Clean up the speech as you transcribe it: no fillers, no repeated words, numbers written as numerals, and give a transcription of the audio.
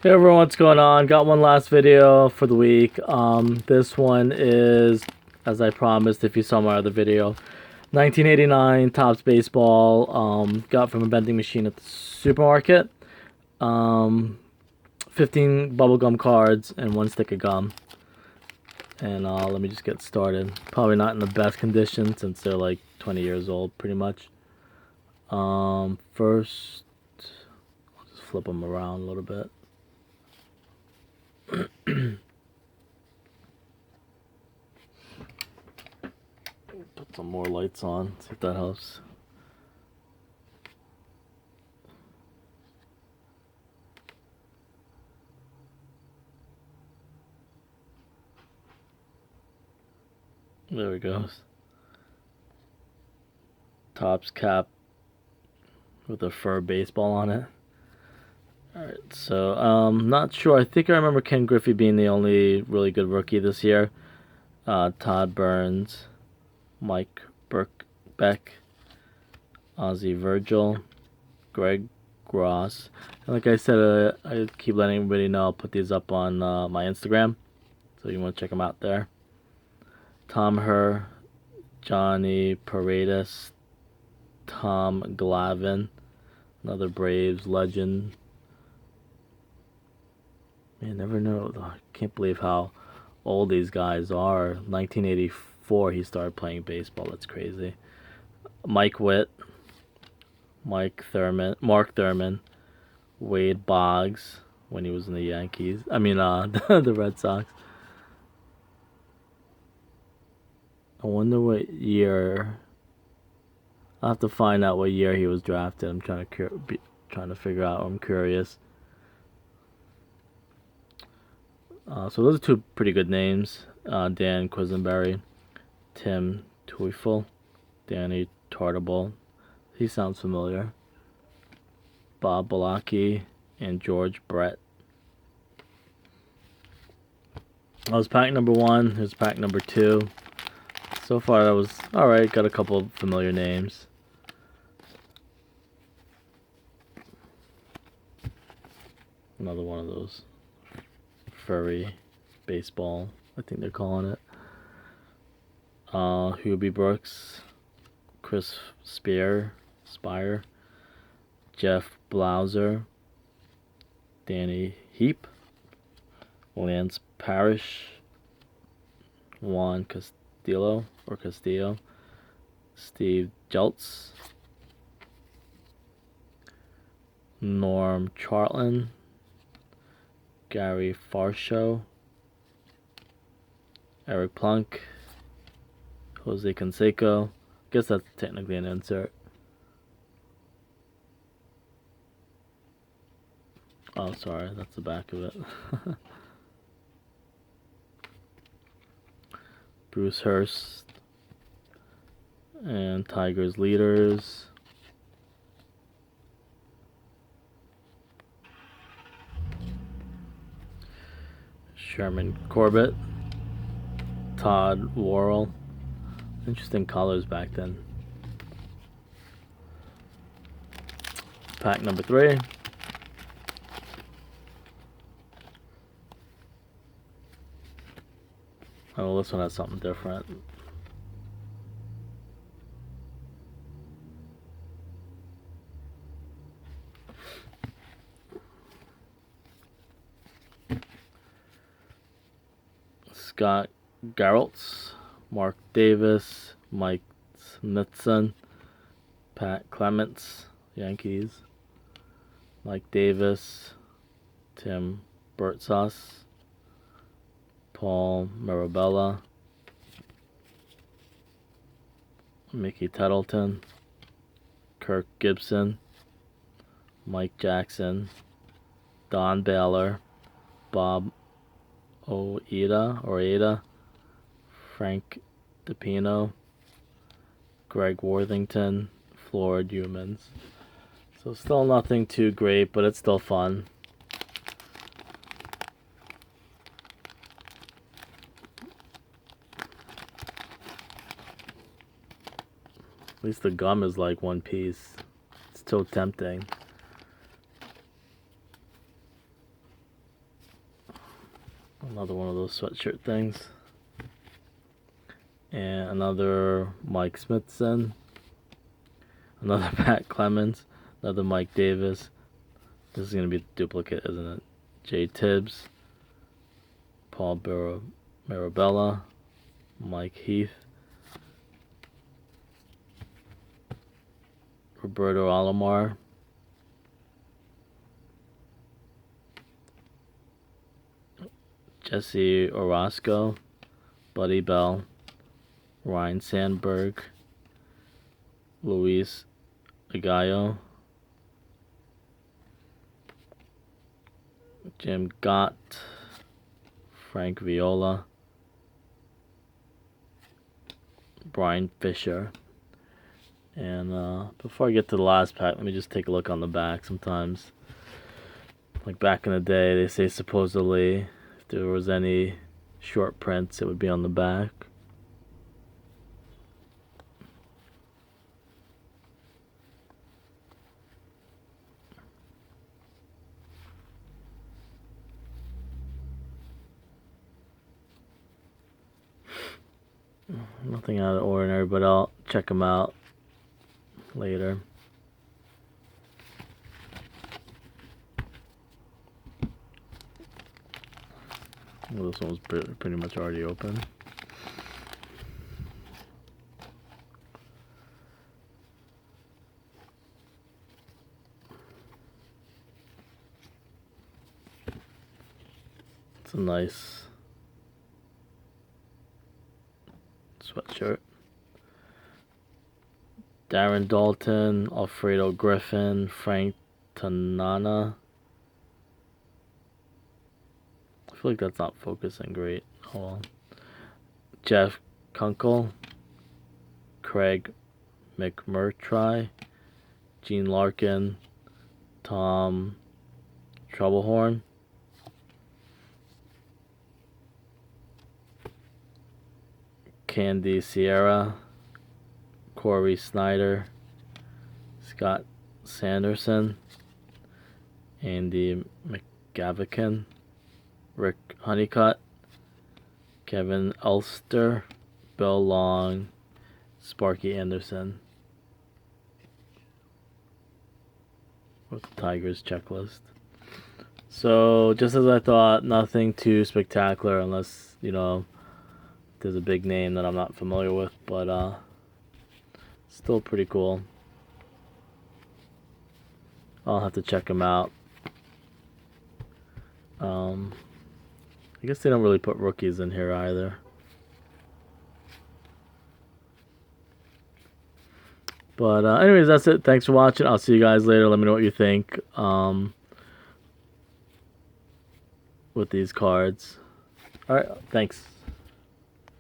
Hey everyone, what's going on? Got one last video for the week. This one is, as I promised, if you saw my other video, 1989 Topps Baseball. Got from a vending machine at the supermarket. 15 bubblegum cards and one stick of gum. And let me just get started. Probably not in the best condition since they're like 20 years old, pretty much. First, I'll just flip them around a little bit. Put some more lights on, see if that helps. There we go. Topps cap with a fur baseball on it. Alright, so not sure. I think I remember Ken Griffey being the only really good rookie this year. Todd Burns, Mike Beck, Ozzie Virgil, Greg Gross. And like I said, I keep letting everybody know I'll put these up on my Instagram, so you want to check them out there. Tom Herr, Johnny Paredes, Tom Glavine, another Braves legend. Man, never know. I can't believe how old these guys are. 1984 he started playing baseball. That's crazy. Mike Witt, Mark Thurman, Wade Boggs when he was in the Yankees. I mean, the Red Sox. I wonder what year. I'll have to find out what year he was drafted. I'm trying to figure out. I'm curious. So those are two pretty good names. Dan Quisenberry, Tim Teufel, Danny Tartabull. He sounds familiar. Bob Balaki and George Brett. That was pack number 1. Here's pack number 2. So far that was alright. Got a couple of familiar names. Another one of those furry baseball, I think they're calling it. Hubie Brooks, Chris Spire, Jeff Blauser, Danny Heap, Lance Parrish, Juan Castillo, Steve Jeltz, Norm Charlton, Gary Farshow, Eric Plunk, Jose Canseco. Guess that's technically an insert. Oh, sorry, that's the back of it. Bruce Hurst and Tigers leaders. Sherman Corbett, Todd Worrell. Interesting colors back then. Pack number 3. Oh, this one has something different. Scott Garrelts, Mark Davis, Mike Smithson, Pat Clements, Yankees, Mike Davis, Tim Burtsas, Paul Mirabella, Mickey Tettleton, Kirk Gibson, Mike Jackson, Don Baylor, Bob Oeda, Frank DePino, Greg Worthington, Floyd Humans. So still nothing too great, but it's still fun. At least the gum is like one piece. It's so tempting. Another one of those sweatshirt things. And another Mike Smithson. Another Pat Clemens. Another Mike Davis. This is going to be a duplicate, isn't it? Jay Tibbs. Paul Marabella. Mike Heath. Roberto Alomar. Jesse Orosco. Buddy Bell. Ryan Sandberg. Luis Agallo. Jim Gott. Frank Viola. Brian Fisher. And before I get to the last pack, let me just take a look on the back. Sometimes, like back in the day, they say supposedly if there was any short prints, it would be on the back. Nothing out of the ordinary, but I'll check them out later. Well, this one was pretty much already open. It's a nice sweatshirt. Darren Dalton, Alfredo Griffin, Frank Tanana. I feel like that's not focusing great. Oh well. Jeff Kunkel, Craig McMurtry, Gene Larkin, Tom Troublehorn, Candy Sierra, Corey Snyder, Scott Sanderson, Andy McGavican, Rick Honeycutt, Kevin Ulster, Bill Long, Sparky Anderson. With the Tigers checklist. So, just as I thought, nothing too spectacular unless, there's a big name that I'm not familiar with, but still pretty cool. I'll have to check them out. I guess they don't really put rookies in here either. But anyways, that's it. Thanks for watching. I'll see you guys later. Let me know what you think with these cards. All right, thanks.